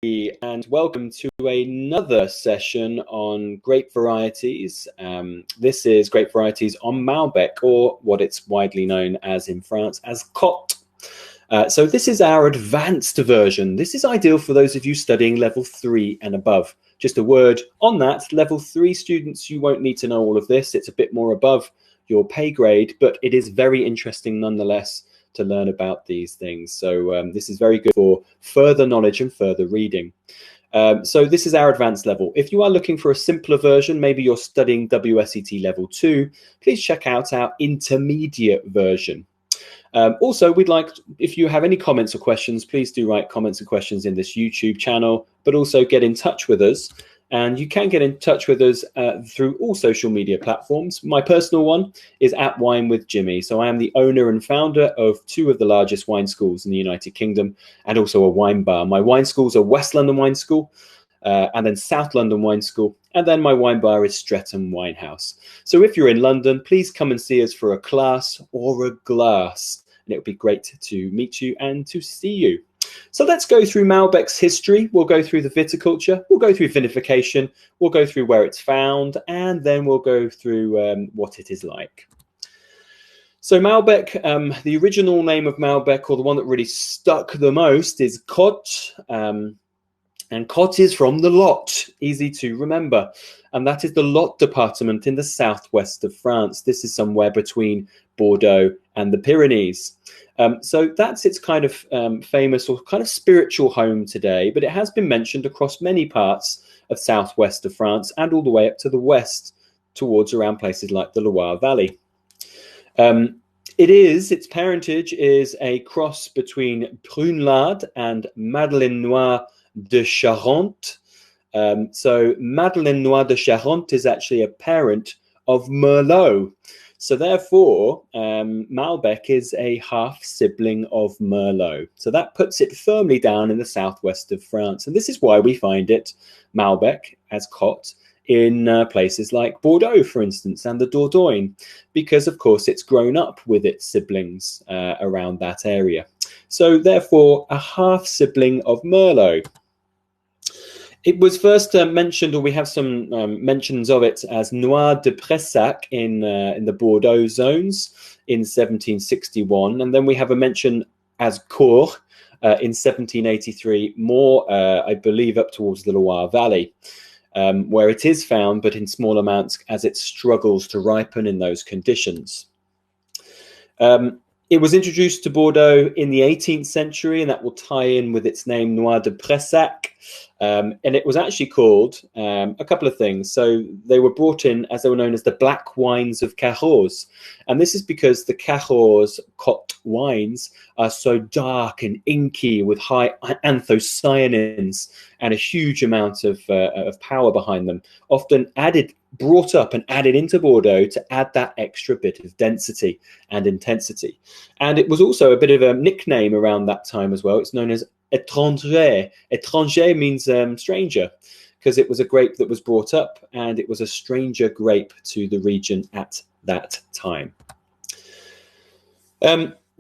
and welcome to another session on grape varieties. This is grape varieties on Malbec, or what it's widely known as in France as Cotte. So this is our advanced version. This is ideal for those of you studying level 3 and above. Just a word on that, level 3 students, you won't need to know all of this. It's a bit more above your pay grade, but it is very interesting nonetheless to learn about these things. So this is very good for further knowledge and further reading. So this is our advanced level. If you are looking for a simpler version, maybe you're studying WSET Level 2, please check out our intermediate version. Also, we'd like, if you have any comments or questions, please do write comments and questions in this YouTube channel, but also get in touch with us. And you can get in touch with us through all social media platforms. My personal one is @WineWithJimmy. So I am the owner and founder of 2 of the largest wine schools in the United Kingdom and also a wine bar. My wine schools are West London Wine School and then South London Wine School. And then my wine bar is Streatham Wine House. So if you're in London, please come and see us for a class or a glass. And it would be great to meet you and to see you. So let's go through Malbec's history. We'll go through the viticulture, we'll go through vinification, we'll go through where it's found, and then we'll go through what it is like. So Malbec, the original name of Malbec, or the one that really stuck the most, is Cotte. And Cotte is from the Lot, easy to remember. And that is the Lot department in the southwest of France. This is somewhere between Bordeaux and the Pyrenees. So that's its kind of famous or kind of spiritual home today, but it has been mentioned across many parts of southwest of France and all the way up to the west towards around places like the Loire Valley. Its parentage is a cross between Prunelade and Madeleine Noire de Charente. So Madeleine Noire de Charente is actually a parent of Merlot. So therefore, Malbec is a half-sibling of Merlot. So that puts it firmly down in the southwest of France. And this is why we find it, Malbec, as Cotte, in places like Bordeaux, for instance, and the Dordogne, because, of course, it's grown up with its siblings around that area. So therefore, a half-sibling of Merlot. It was first mentioned, or we have some mentions of it, as Noir de Pressac in the Bordeaux zones in 1761. And then we have a mention as Cour in 1783, more, I believe, up towards the Loire Valley, where it is found, but in small amounts as it struggles to ripen in those conditions. It was introduced to Bordeaux in the 18th century, and that will tie in with its name, Noir de Pressac. And it was actually called a couple of things. So they were brought in as they were known as the black wines of Cahors. And this is because the Cahors Cotte wines are so dark and inky with high anthocyanins and a huge amount of power behind them, often brought up and added into Bordeaux to add that extra bit of density and intensity. And it was also a bit of a nickname around that time as well. It's known as étranger. Étranger means stranger, because it was a grape that was brought up and it was a stranger grape to the region at that time.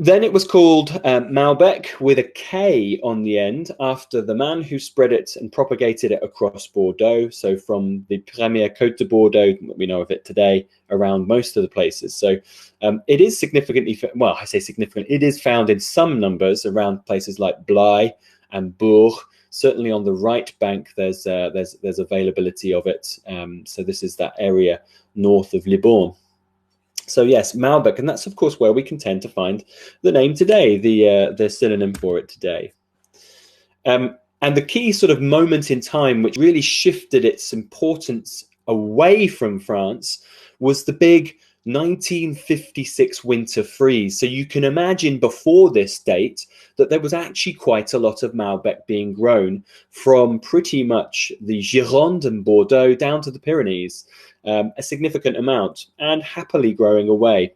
Then it was called Malbec with a K on the end after the man who spread it and propagated it across Bordeaux. So from the Première Côte de Bordeaux, we know of it today, around most of the places. So it is significantly, well, I say significant, it is found in some numbers around places like Blaye and Bourg. Certainly on the right bank, there's availability of it. So this is that area north of Libourne. So yes, Malbec, and that's of course where we can tend to find the name today, the synonym for it today. And the key sort of moment in time which really shifted its importance away from France was the big 1956 winter freeze. So you can imagine before this date that there was actually quite a lot of Malbec being grown from pretty much the Gironde and Bordeaux down to the Pyrenees. A significant amount, and happily growing away.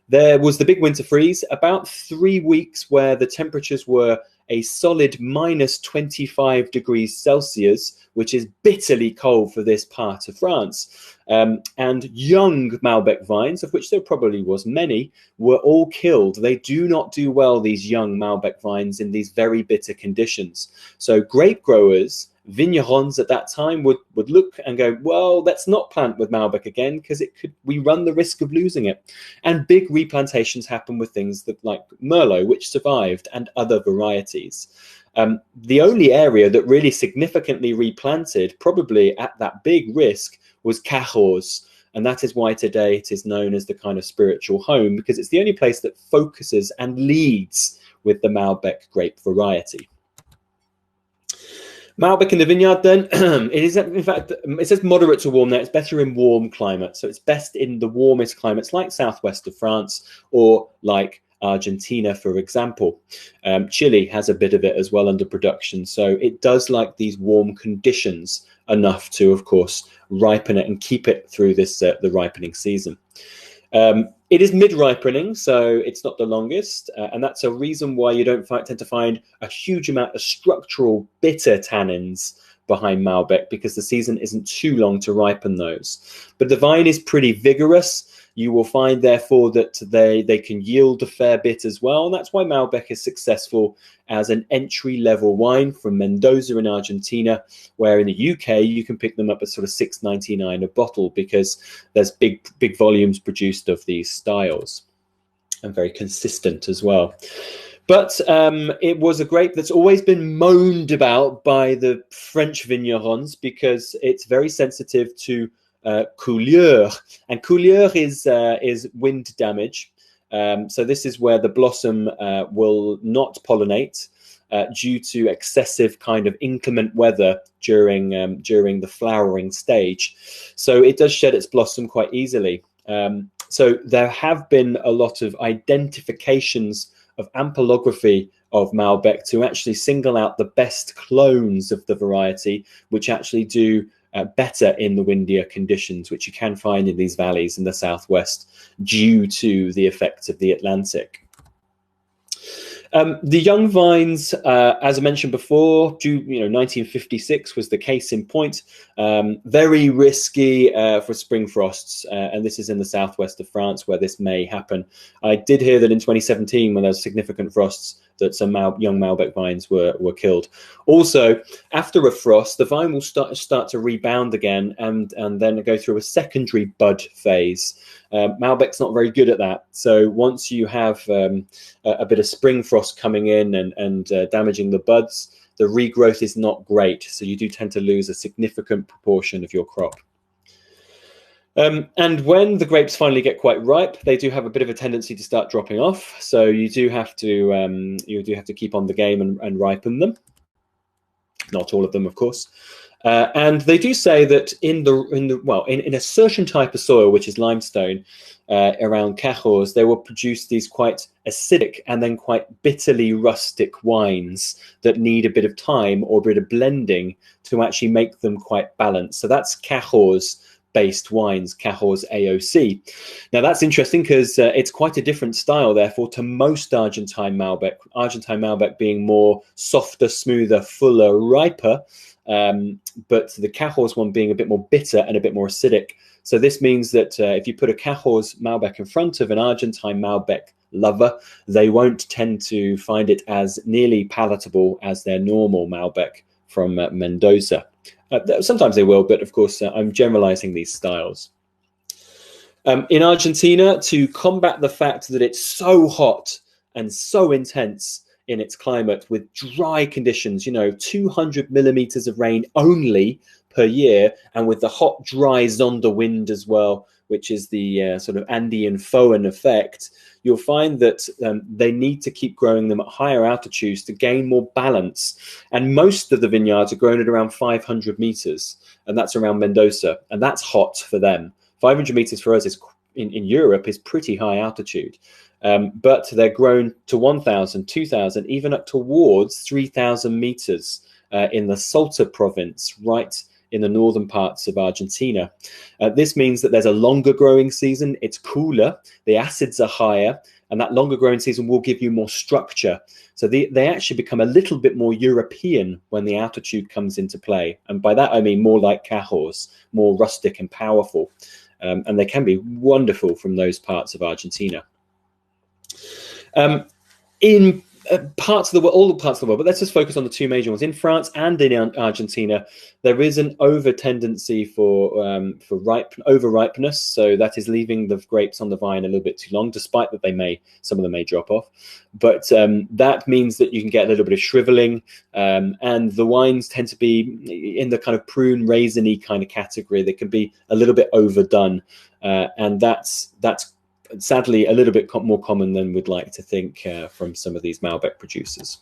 There was the big winter freeze, about 3 weeks where the temperatures were a solid minus 25 degrees Celsius, which is bitterly cold for this part of France. And young Malbec vines, of which there probably was many, were all killed. They do not do well, these young Malbec vines, in these very bitter conditions. So grape growers, vignerons at that time would look and go, well, let's not plant with Malbec again, because we run the risk of losing it. And big replantations happen with things like Merlot, which survived, and other varieties. The only area that really significantly replanted, probably at that big risk, was Cahors. And that is why today it is known as the kind of spiritual home, because it's the only place that focuses and leads with the Malbec grape variety. Malbec in the vineyard, then, it is, in fact, it says moderate to warm there. It's better in warm climates. So it's best in the warmest climates like southwest of France or like Argentina, for example. Chile has a bit of it as well under production. So it does like these warm conditions enough to, of course, ripen it and keep it through this the ripening season. It is mid-ripening, so it's not the longest, and that's a reason why you don't tend to find a huge amount of structural bitter tannins behind Malbec, because the season isn't too long to ripen those. But the vine is pretty vigorous. You will find, therefore, that they can yield a fair bit as well, and that's why Malbec is successful as an entry-level wine from Mendoza in Argentina, where in the UK you can pick them up at sort of $6.99 a bottle, because there's big volumes produced of these styles, and very consistent as well. But it was a grape that's always been moaned about by the French vignerons, because it's very sensitive to coulure, and coulure is wind damage. So this is where the blossom will not pollinate due to excessive kind of inclement weather during the flowering stage. So it does shed its blossom quite easily. So there have been a lot of identifications of ampelography of Malbec to actually single out the best clones of the variety, which actually do better in the windier conditions, which you can find in these valleys in the southwest due to the effects of the Atlantic. The young vines, as I mentioned before, 1956 was the case in point. Very risky for spring frosts, and this is in the southwest of France where this may happen. I did hear that in 2017, when there was significant frosts, that some young Malbec vines were killed. Also, after a frost, the vine will start to rebound again and then go through a secondary bud phase. Malbec's not very good at that. So once you have a bit of spring frost coming in and damaging the buds, the regrowth is not great. So you do tend to lose a significant proportion of your crop. And when the grapes finally get quite ripe, they do have a bit of a tendency to start dropping off. So you do have to keep on the game and ripen them. Not all of them, of course. And they do say that in a certain type of soil, which is limestone, around Cahors, they will produce these quite acidic and then quite bitterly rustic wines that need a bit of time or a bit of blending to actually make them quite balanced. So that's Cahors based wines, Cahors AOC. Now that's interesting because it's quite a different style, therefore, to most Argentine Malbec. Argentine Malbec being more softer, smoother, fuller, riper, but the Cahors one being a bit more bitter and a bit more acidic. So this means that if you put a Cahors Malbec in front of an Argentine Malbec lover, they won't tend to find it as nearly palatable as their normal Malbec from Mendoza. Sometimes they will, but of course, I'm generalizing these styles. In Argentina, to combat the fact that it's so hot and so intense in its climate with dry conditions, 200 millimeters of rain only per year, and with the hot, dry Zonda wind as well, which is the sort of Andean Foehn effect, you'll find that they need to keep growing them at higher altitudes to gain more balance. And most of the vineyards are grown at around 500 meters, and that's around Mendoza, and that's hot for them. 500 meters for us is in Europe is pretty high altitude, but they're grown to 1,000, 2,000, even up towards 3,000 meters in the Salta province, right in the northern parts of Argentina. This means that there's a longer growing season, it's cooler, the acids are higher, and that longer growing season will give you more structure. So they actually become a little bit more European when the altitude comes into play. And by that, I mean more like Cahors, more rustic and powerful. And they can be wonderful from those parts of Argentina. In parts of the world, all the parts of the world, but let's just focus on the two major ones. In France and in Argentina, there is an over tendency for over ripeness. So that is leaving the grapes on the vine a little bit too long, despite that some of them may drop off. But that means that you can get a little bit of shriveling, and the wines tend to be in the kind of prune raisiny kind of category. They can be a little bit overdone, and that's sadly a little bit more common than we'd like to think from some of these Malbec producers.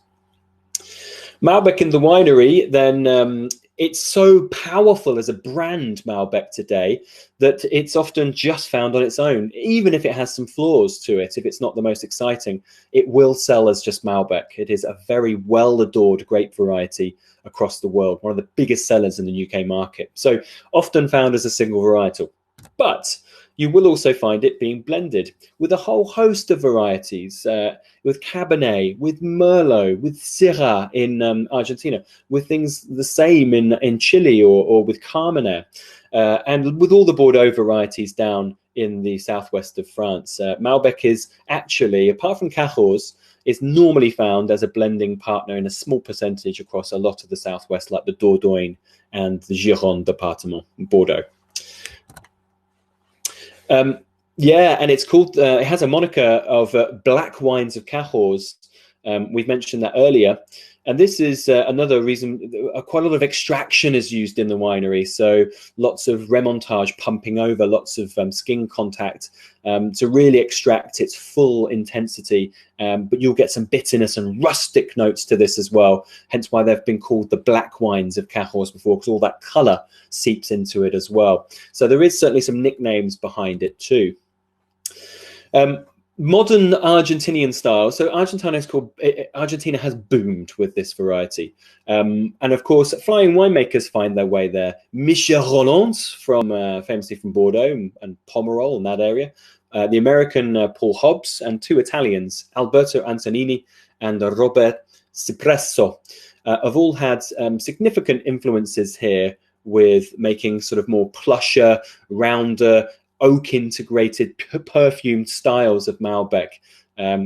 Malbec in the winery, then it's so powerful as a brand, Malbec, today, that it's often just found on its own. Even if it has some flaws to it, if it's not the most exciting, it will sell as just Malbec. It is a very well-adored grape variety across the world, one of the biggest sellers in the UK market. So often found as a single varietal. But you will also find it being blended with a whole host of varieties, with Cabernet, with Merlot, with Syrah in Argentina, with things the same in Chile or with Carmenère, and with all the Bordeaux varieties down in the southwest of France. Malbec is actually, apart from Cahors, is normally found as a blending partner in a small percentage across a lot of the southwest, like the Dordogne and the Gironde department, Bordeaux. Yeah, and it's called, it has a moniker of black wines of Cahors. We've mentioned that earlier. And this is another reason, quite a lot of extraction is used in the winery. So lots of remontage, pumping over, lots of skin contact to really extract its full intensity. But you'll get some bitterness and rustic notes to this as well. Hence why they've been called the black wines of Cahors before, because all that color seeps into it as well. So there is certainly some nicknames behind it too. Modern Argentinian style. So Argentina has boomed with this variety. And of course, flying winemakers find their way there. Michel Rolland, famously from Bordeaux and Pomerol in that area. The American Paul Hobbs, and two Italians, Alberto Antonini and Robert Cipresso, have all had significant influences here with making sort of more plusher, rounder, oak-integrated, perfumed styles of Malbec.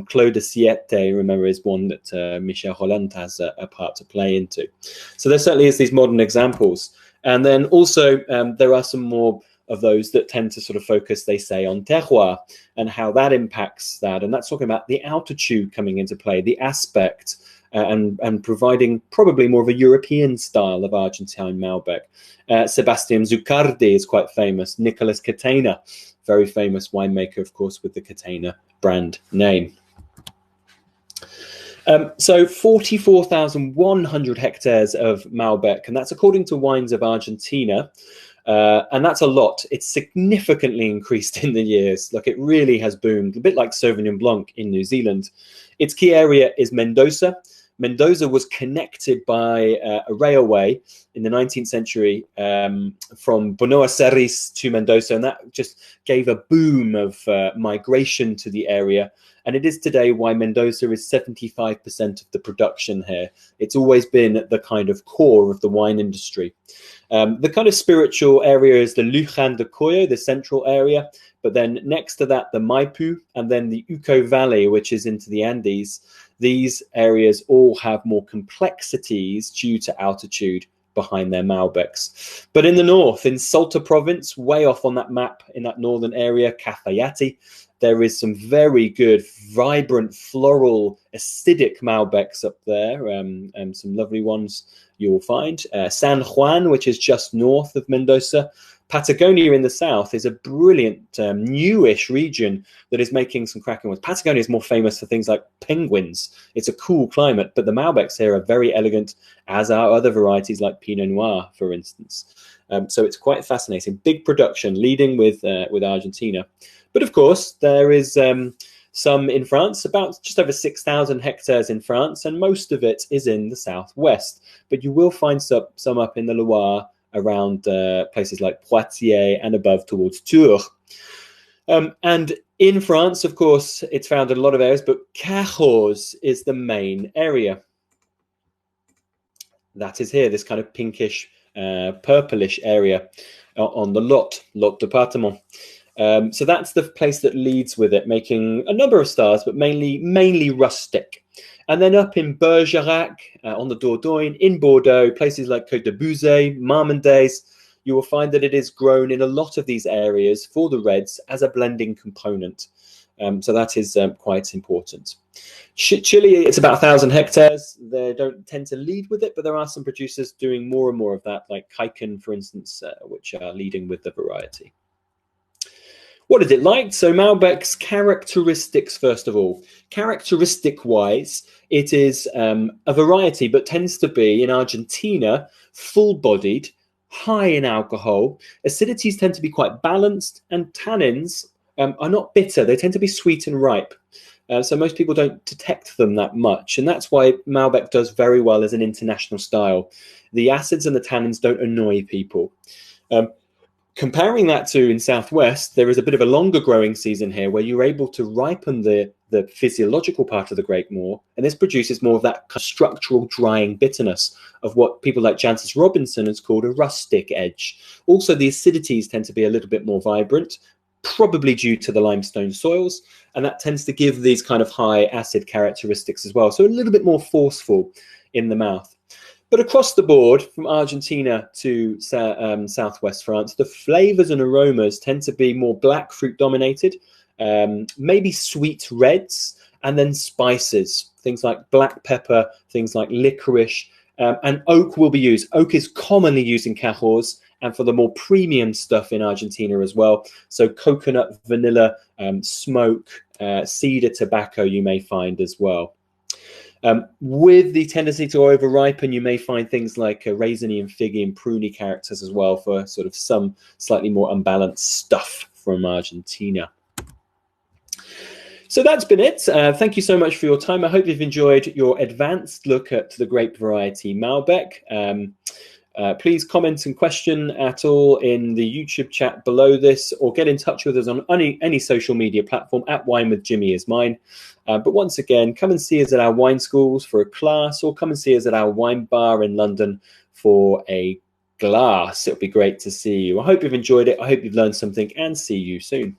Clos de Siete, remember, is one that Michel Rolland has a part to play into. So there certainly is these modern examples. And then also there are some more of those that tend to sort of focus, they say, on terroir and how that impacts that. And that's talking about the altitude coming into play, the aspect, and providing probably more of a European style of Argentine Malbec. Sebastian Zucardi is quite famous. Nicolas Catena, very famous winemaker, of course, with the Catena brand name. So 44,100 hectares of Malbec, and that's according to Wines of Argentina. And that's a lot. It's significantly increased in the years. Like, it really has boomed, a bit like Sauvignon Blanc in New Zealand. Its key area is Mendoza. Mendoza was connected by a railway in the 19th century from Buenos Aires to Mendoza, and that just gave a boom of migration to the area. And it is today why Mendoza is 75% of the production here. It's always been the kind of core of the wine industry. The kind of spiritual area is the Luján de Cuyo, the central area, but then next to that, the Maipú, and then the Uco Valley, which is into the Andes. These areas all have more complexities due to altitude behind their Malbecs. But in the north, in Salta province, way off on that map, in that northern area, Cafayate, there is some very good, vibrant, floral, acidic Malbecs up there, and some lovely ones you will find. San Juan, which is just north of Mendoza. Patagonia in the south is a brilliant, newish region that is making some cracking ones. Patagonia is more famous for things like penguins. It's a cool climate, but the Malbecs here are very elegant, as are other varieties like Pinot Noir, for instance. So it's quite fascinating. Big production, leading with Argentina. But of course, there is some in France, about just over 6,000 hectares in France, and most of it is in the southwest. But you will find some up in the Loire, around places like Poitiers and above towards Tours. And In France, of course, it's found in a lot of areas, but Cahors is the main area. That is here, this kind of pinkish, purplish area on the Lot Département. So that's the place that leads with it, making a number of stars, but mainly rustic. And then up in Bergerac, on the Dordogne, in Bordeaux, places like Côte de Bouzet, Marmandais, you will find that it is grown in a lot of these areas for the reds as a blending component. So that is quite important. Chile, it's about 1,000 hectares. They don't tend to lead with it, but there are some producers doing more and more of that, like Kaiken, for instance, which are leading with the variety. What is it like? So Malbec's characteristics, first of all. Characteristic-wise, it is a variety, but tends to be, in Argentina, full-bodied, high in alcohol. Acidities tend to be quite balanced, and tannins are not bitter. They tend to be sweet and ripe. So most people don't detect them that much. And that's why Malbec does very well as an international style. The acids and the tannins don't annoy people. Comparing that to in Southwest, there is a bit of a longer growing season here where you're able to ripen the physiological part of the grape more. And this produces more of that structural drying bitterness of what people like Jancis Robinson has called a rustic edge. Also, the acidities tend to be a little bit more vibrant, probably due to the limestone soils. And that tends to give these kind of high acid characteristics as well. So a little bit more forceful in the mouth. But across the board, from Argentina to Southwest France, the flavors and aromas tend to be more black fruit dominated, maybe sweet reds, and then spices, things like black pepper, things like licorice, and oak will be used. Oak is commonly used in Cahors, and for the more premium stuff in Argentina as well. So coconut, vanilla, smoke, cedar tobacco you may find as well. With the tendency to over-ripen, you may find things like raisiny and figgy and pruny characters as well for sort of some slightly more unbalanced stuff from Argentina. So that's been it. Thank you so much for your time. I hope you've enjoyed your advanced look at the grape variety Malbec. Please comment and question at all in the YouTube chat below this, or get in touch with us on any social media platform. At Wine with Jimmy is mine. But once again, come and see us at our wine schools for a class, or come and see us at our wine bar in London for a glass. It'll be great to see you. I hope you've enjoyed it. I hope you've learned something, and see you soon.